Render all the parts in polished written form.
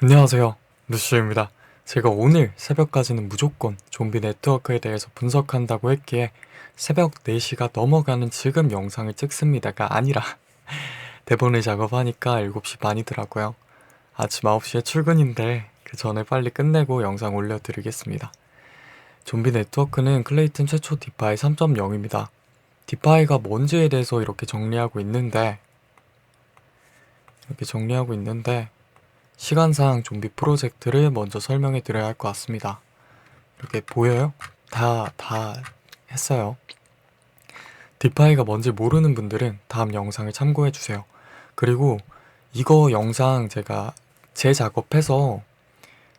안녕하세요, 루시입니다. 제가 오늘 새벽까지는 무조건 좀비 네트워크에 대해서 분석한다고 했기에 새벽 4시가 넘어가는 지금 영상을 찍습니다가 아니라 대본을 작업하니까 7시 반이더라고요. 아침 9시에 출근인데 그 전에 빨리 끝내고 영상 올려드리겠습니다. 좀비 네트워크는 클레이튼 최초 디파이 3.0입니다. 디파이가 뭔지에 대해서 이렇게 정리하고 있는데 시간상 좀비 프로젝트를 먼저 설명해 드려야 할 것 같습니다. 이렇게 보여요? 다 했어요. 디파이가 뭔지 모르는 분들은 다음 영상을 참고해 주세요. 그리고 이거 영상 제가 재작업해서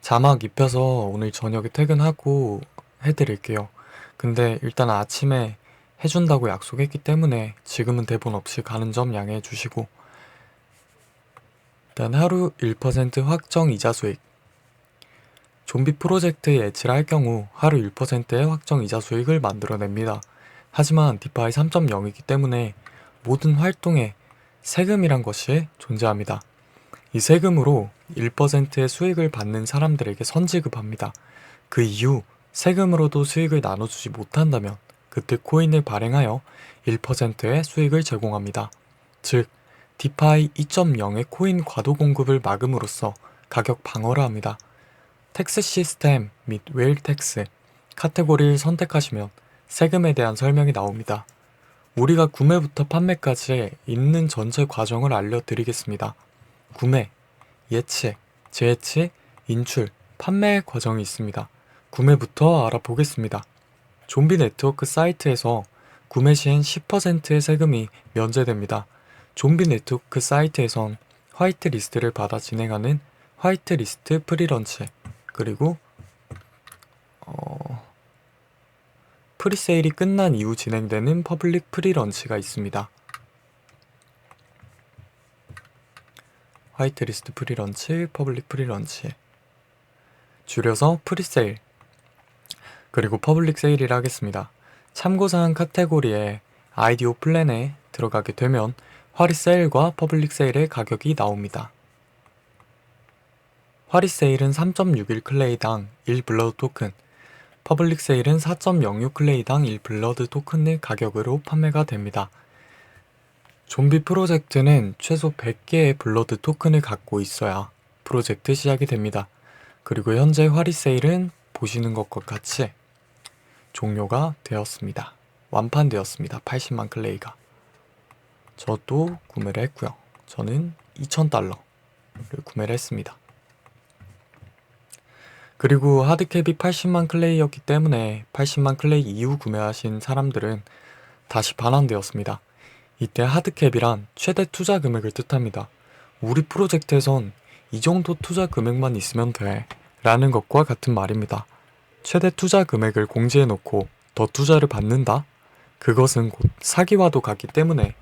자막 입혀서 오늘 저녁에 퇴근하고 해드릴게요. 근데 일단 아침에 해준다고 약속했기 때문에 지금은 대본 없이 가는 점 양해해 주시고, 일단 하루 1% 확정 이자 수익. 좀비 프로젝트에 예치를 할 경우 하루 1%의 확정 이자 수익을 만들어냅니다. 하지만 디파이 3.0이기 때문에 모든 활동에 세금이란 것이 존재합니다. 이 세금으로 1%의 수익을 받는 사람들에게 선지급합니다. 그 이후 세금으로도 수익을 나눠주지 못한다면 그때 코인을 발행하여 1%의 수익을 제공합니다. 즉, 디파이 2.0의 코인 과도 공급을 막음으로써 가격 방어를 합니다. 텍스 시스템 및 웨일 텍스 카테고리를 선택하시면 세금에 대한 설명이 나옵니다. 우리가 구매부터 판매까지 있는 전체 과정을 알려드리겠습니다. 구매, 예치, 재예치, 인출, 판매의 과정이 있습니다. 구매부터 알아보겠습니다. 좀비 네트워크 사이트에서 구매 시엔 10%의 세금이 면제됩니다. 좀비 네트워크 사이트에선 화이트 리스트를 받아 진행하는 화이트 리스트 프리런치, 그리고 프리세일이 끝난 이후 진행되는 퍼블릭 프리런치가 있습니다. 화이트리스트 프리런치, 퍼블릭 프리런치, 줄여서 프리세일, 그리고 퍼블릭 세일이라 하겠습니다. 참고사항 카테고리에 아이디오 플랜에 들어가게 되면 화리세일과 퍼블릭 세일의 가격이 나옵니다. 화리세일은 3.61 클레이당 1 블러드 토큰, 퍼블릭 세일은 4.06 클레이당 1 블러드 토큰의 가격으로 판매가 됩니다. 좀비 프로젝트는 최소 100개의 블러드 토큰을 갖고 있어야 프로젝트 시작이 됩니다. 그리고 현재 화리세일은 보시는 것과 같이 종료가 되었습니다. 완판되었습니다. 80만 클레이가. 저도 구매를 했고요. 저는 2,000달러를 구매를 했습니다. 그리고 하드캡이 80만 클레이였기 때문에 80만 클레이 이후 구매하신 사람들은 다시 반환되었습니다. 이때 하드캡이란 최대 투자 금액을 뜻합니다. 우리 프로젝트에선 이 정도 투자 금액만 있으면 돼 라는 것과 같은 말입니다. 최대 투자 금액을 공지해놓고 더 투자를 받는다? 그것은 곧 사기와도 같기 때문에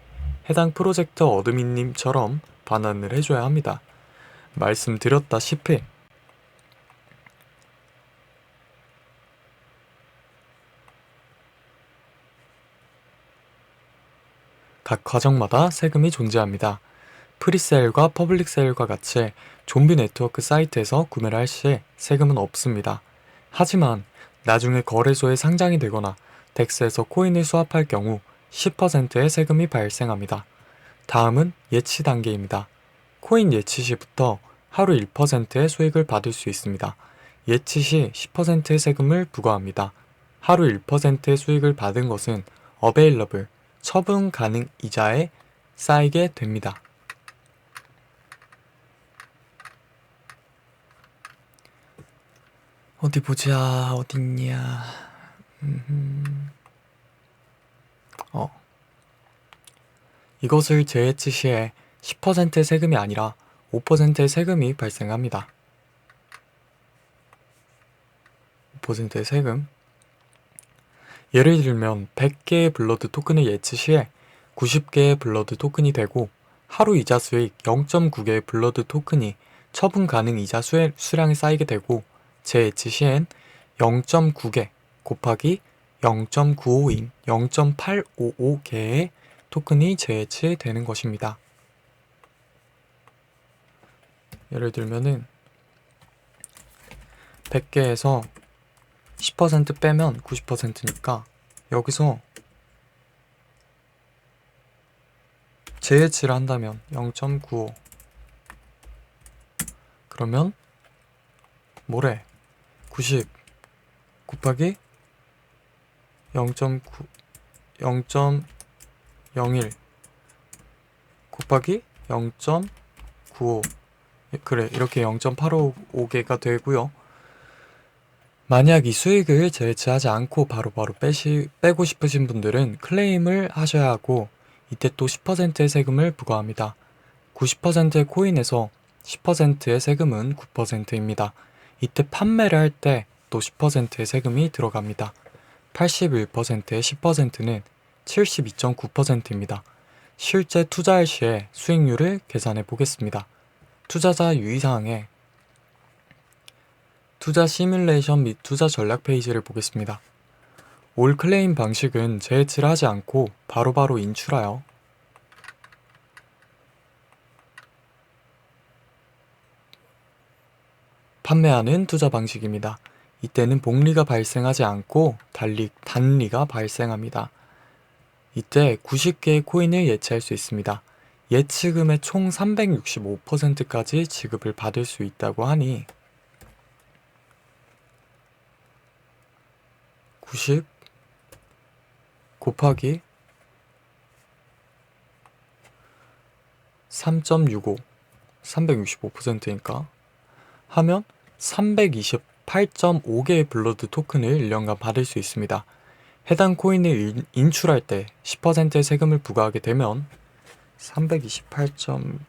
해당 프로젝트 어드민님처럼 반환을 해줘야 합니다. 말씀드렸다시피 각 과정마다 세금이 존재합니다. 프리세일과 퍼블릭 세일과 같이 좀비 네트워크 사이트에서 구매를 할 시 세금은 없습니다. 하지만 나중에 거래소에 상장이 되거나 덱스에서 코인을 수합할 경우 10%의 세금이 발생합니다. 다음은 예치 단계입니다. 코인 예치 시부터 하루 1%의 수익을 받을 수 있습니다. 예치 시 10%의 세금을 부과합니다. 하루 1%의 수익을 받은 것은 available, 처분 가능 이자에 쌓이게 됩니다. 어디 보자, 어딨냐. 이것을 재해치 시에 10%의 세금이 아니라 5%의 세금이 발생합니다. 5%의 세금. 예를 들면 100개의 블러드 토큰을 예치 시에 90개의 블러드 토큰이 되고 하루 이자 수익 0.9개의 블러드 토큰이 처분 가능 이자 수량에 쌓이게 되고 재예치 시엔 0.9개 곱하기 0.952인 0.855개의 토큰이 재예치 되는 것입니다. 예를 들면은 100개에서 10% 빼면 90%니까 여기서 재해치를 한다면 0.95 그러면 뭐래? 90 곱하기 0.9 0.01 곱하기 0.95 그래 이렇게 0.855개가 되고요. 만약 이 수익을 재해치하지 않고 바로바로 빼고 싶으신 분들은 클레임을 하셔야 하고 이때 또 10%의 세금을 부과합니다. 90%의 코인에서 10%의 세금은 9%입니다. 이때 판매를 할 때 또 10%의 세금이 들어갑니다. 81%의 10%는 72.9%입니다. 실제 투자할 시에 수익률을 계산해 보겠습니다. 투자자 유의사항에 투자 시뮬레이션 및 투자 전략 페이지를 보겠습니다. 올 클레임 방식은 재해치를 하지 않고 바로바로 인출하여 판매하는 투자 방식입니다. 이때는 복리가 발생하지 않고 단리가 발생합니다. 이때 90개의 코인을 예치할 수 있습니다. 예치금의 총 365%까지 지급을 받을 수 있다고 하니 90 곱하기 3.65 365%니까 하면 328.5개의 블러드 토큰을 1년간 받을 수 있습니다. 해당 코인을 인출할 때 10%의 세금을 부과하게 되면 328.5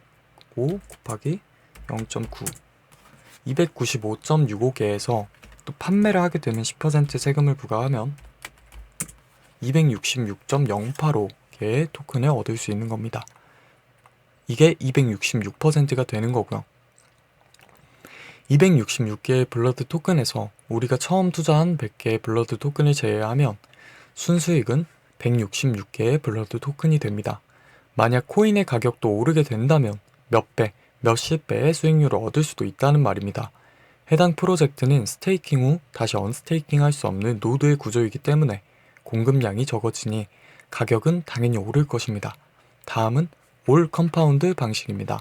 곱하기 0.9 295.65개에서 또 판매를 하게 되면 10% 세금을 부과하면 266.085개의 토큰을 얻을 수 있는 겁니다. 이게 266%가 되는 거고요. 266개의 블러드 토큰에서 우리가 처음 투자한 100개의 블러드 토큰을 제외하면 순수익은 166개의 블러드 토큰이 됩니다. 만약 코인의 가격도 오르게 된다면 몇 배, 몇십 배의 수익률을 얻을 수도 있다는 말입니다. 해당 프로젝트는 스테이킹 후 다시 언스테이킹 할 수 없는 노드의 구조이기 때문에 공급량이 적어지니 가격은 당연히 오를 것입니다. 다음은 올 컴파운드 방식입니다.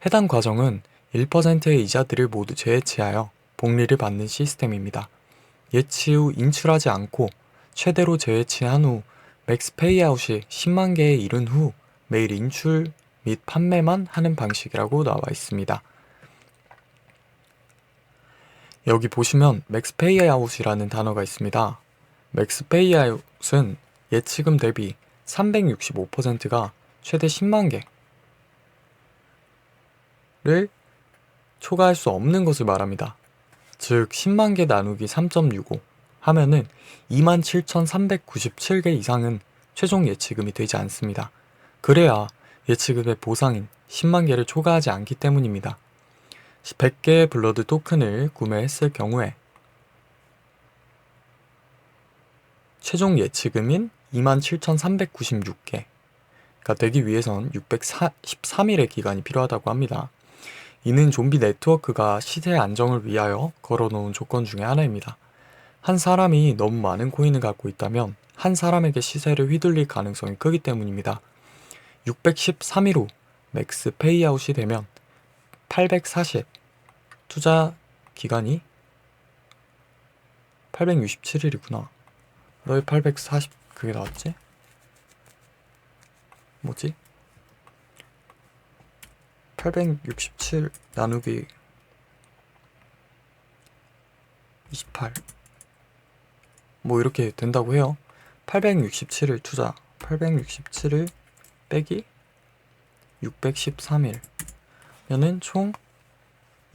해당 과정은 1%의 이자들을 모두 재해치하여 복리를 받는 시스템입니다. 예치 후 인출하지 않고 최대로 재해치한 후 맥스 페이아웃이 10만 개에 이른 후 매일 인출 및 판매만 하는 방식이라고 나와 있습니다. 여기 보시면 맥스 페이아웃이라는 단어가 있습니다. 맥스 페이아웃은 예치금 대비 365%가 최대 10만 개를 초과할 수 없는 것을 말합니다. 즉 10만 개 나누기 3.65 하면은 27,397개 이상은 최종 예치금이 되지 않습니다. 그래야 예치금의 보상인 10만 개를 초과하지 않기 때문입니다. 100개의 블러드 토큰을 구매했을 경우에 최종 예치금인 27,396개가 되기 위해선 613일의 기간이 필요하다고 합니다. 이는 좀비 네트워크가 시세 안정을 위하여 걸어놓은 조건 중에 하나입니다. 한 사람이 너무 많은 코인을 갖고 있다면 한 사람에게 시세를 휘둘릴 가능성이 크기 때문입니다. 613일 후 맥스 페이아웃이 되면 840 투자 기간이 867일이구나. 왜 840 그게 나왔지? 뭐지? 867 나누기 28 뭐 이렇게 된다고 해요. 867일 투자 867일 빼기 613일 면은 총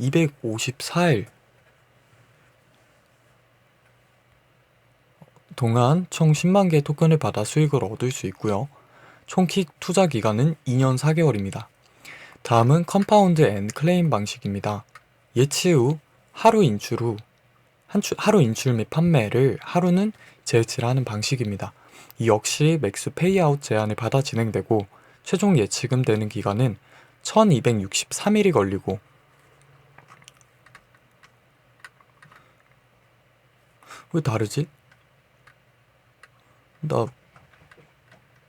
254일 동안 총 10만 개의 토큰을 받아 수익을 얻을 수 있고요. 총 투자 기간은 2년 4개월입니다. 다음은 컴파운드 앤 클레임 방식입니다. 예치 후 하루 인출 후 하루 인출 및 판매를 하루는 재해치를 하는 방식입니다. 이 역시 맥스 페이아웃 제한을 받아 진행되고 최종 예치금 되는 기간은 1263일이 걸리고 왜 다르지? 나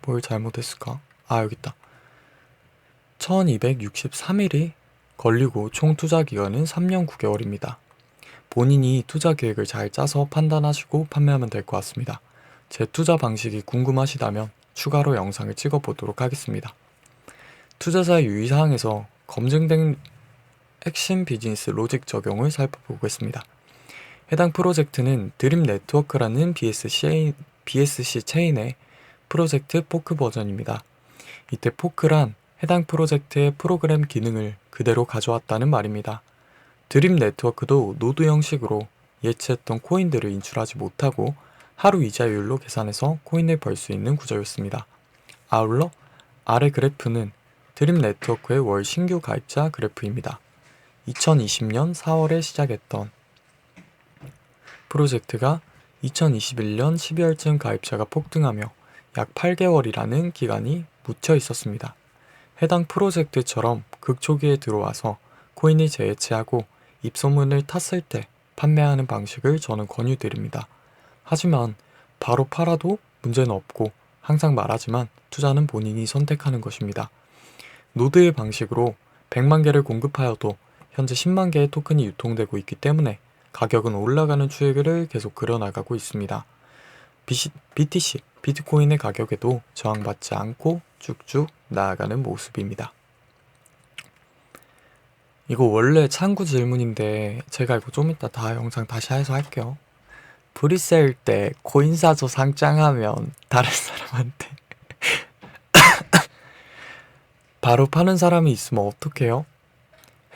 뭘 잘못했을까? 아, 여기 있다. 1263일이 걸리고 총 투자 기간은 3년 9개월입니다. 본인이 투자 계획을 잘 짜서 판단하시고 판매하면 될 것 같습니다. 제 투자 방식이 궁금하시다면 추가로 영상을 찍어 보도록 하겠습니다. 투자자의 유의사항에서 검증된 핵심 비즈니스 로직 적용을 살펴보겠습니다. 해당 프로젝트는 드림 네트워크라는 BSC 체인의 프로젝트 포크 버전입니다. 이때 포크란 해당 프로젝트의 프로그램 기능을 그대로 가져왔다는 말입니다. 드림 네트워크도 노드 형식으로 예치했던 코인들을 인출하지 못하고 하루 이자율로 계산해서 코인을 벌 수 있는 구조였습니다. 아울러 아래 그래프는 드림 네트워크의 월 신규 가입자 그래프입니다. 2020년 4월에 시작했던 프로젝트가 2021년 12월쯤 가입자가 폭등하며 약 8개월이라는 기간이 묻혀 있었습니다. 해당 프로젝트처럼 극초기에 들어와서 코인을 재해치하고 입소문을 탔을 때 판매하는 방식을 저는 권유드립니다. 하지만 바로 팔아도 문제는 없고 항상 말하지만 투자는 본인이 선택하는 것입니다. 노드의 방식으로 100만 개를 공급하여도 현재 10만 개의 토큰이 유통되고 있기 때문에 가격은 올라가는 추이를 계속 그려나가고 있습니다. BTC, 비트코인의 가격에도 저항받지 않고 쭉쭉 나아가는 모습입니다. 이거 원래 참고 질문인데 제가 이거 좀 이따 다 영상 다시 해서 할게요. 프리세일 때 코인 사서 상장하면 다른 사람한테 바로 파는 사람이 있으면 어떡해요?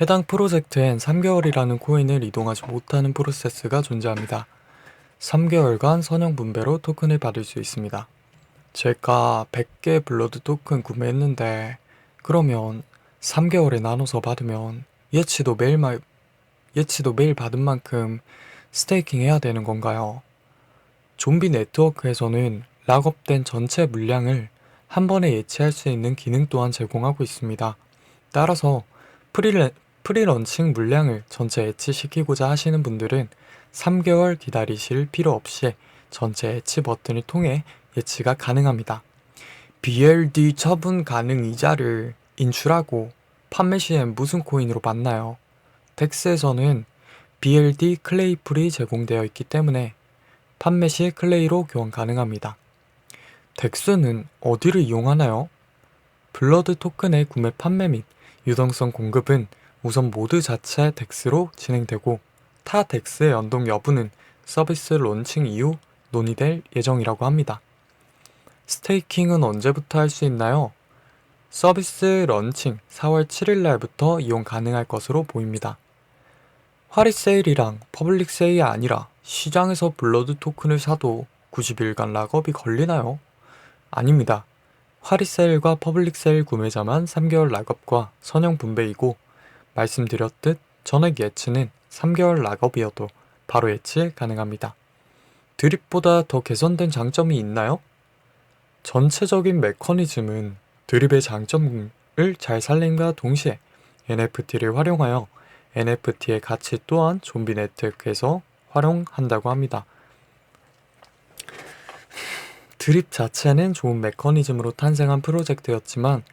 해당 프로젝트엔 3개월이라는 코인을 이동하지 못하는 프로세스가 존재합니다. 3개월간 선형 분배로 토큰을 받을 수 있습니다. 제가 100개 블러드 토큰 구매했는데 그러면 3개월에 나눠서 받으면 예치도 매일 받은 만큼 스테이킹 해야 되는 건가요? 좀비 네트워크에서는 락업된 전체 물량을 한 번에 예치할 수 있는 기능 또한 제공하고 있습니다. 따라서 프리런칭 물량을 전체 예치시키고자 하시는 분들은 3개월 기다리실 필요 없이 전체 예치 버튼을 통해 예치가 가능합니다. BLD 처분 가능 이자를 인출하고 판매 시엔 무슨 코인으로 받나요? 덱스에서는 BLD 클레이 풀이 제공되어 있기 때문에 판매 시 클레이로 교환 가능합니다. 덱스는 어디를 이용하나요? 블러드 토큰의 구매 판매 및 유동성 공급은 우선 모드 자체 덱스로 진행되고 타 덱스의 연동 여부는 서비스 론칭 이후 논의될 예정이라고 합니다. 스테이킹은 언제부터 할 수 있나요? 서비스 런칭 4월 7일 날부터 이용 가능할 것으로 보입니다. 화릿 세일이랑 퍼블릭 세일이 아니라 시장에서 블러드 토큰을 사도 90일간 락업이 걸리나요? 아닙니다. 화릿 세일과 퍼블릭 세일 구매자만 3개월 락업과 선형 분배이고 말씀드렸듯 전액 예치는 3개월 락업이어도 바로 예치 가능합니다. 드립보다 더 개선된 장점이 있나요? 전체적인 메커니즘은 드립의 장점을 잘 살림과 동시에 NFT를 활용하여 NFT의 가치 또한 좀비 네트워크에서 활용한다고 합니다. 드립 자체는 좋은 메커니즘으로 탄생한 프로젝트였지만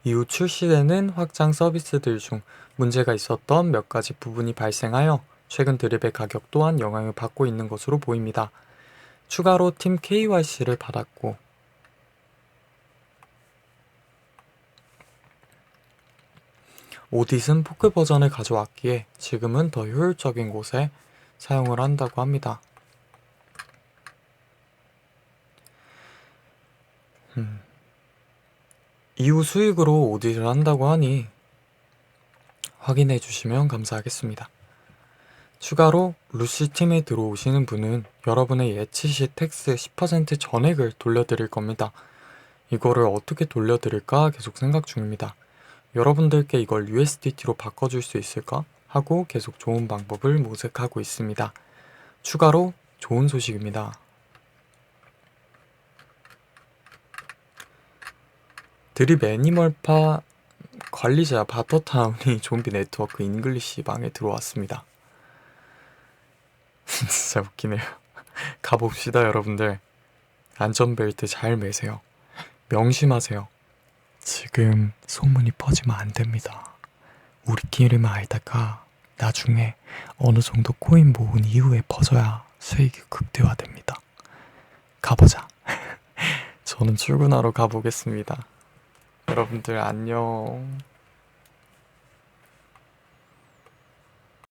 이후 출시되는 확장 서비스들 중 문제가 있었던 몇 가지 부분이 발생하여 최근 드립의 가격 또한 영향을 받고 있는 것으로 보입니다. 추가로 팀 KYC를 받았고 오딧은 포크 버전을 가져왔기에 지금은 더 효율적인 곳에 사용을 한다고 합니다. 이후 수익으로 오딧을 한다고 하니 확인해 주시면 감사하겠습니다. 추가로 루시 팀에 들어오시는 분은 여러분의 예치 시 텍스 10% 전액을 돌려드릴 겁니다. 이거를 어떻게 돌려드릴까 계속 생각 중입니다. 여러분들께 이걸 USDT로 바꿔줄 수 있을까 하고 계속 좋은 방법을 모색하고 있습니다. 추가로 좋은 소식입니다. 드립 애니멀파 관리자 바터타운이 좀비 네트워크 잉글리시 방에 들어왔습니다. 진짜 웃기네요. 가봅시다, 여러분들. 안전벨트 잘 매세요. 명심하세요. 지금 소문이 퍼지면 안 됩니다. 우리끼리만 알다가 나중에 어느 정도 코인 모은 이후에 퍼져야 수익이 극대화됩니다. 가보자. 저는 출근하러 가보겠습니다. 여러분들 안녕.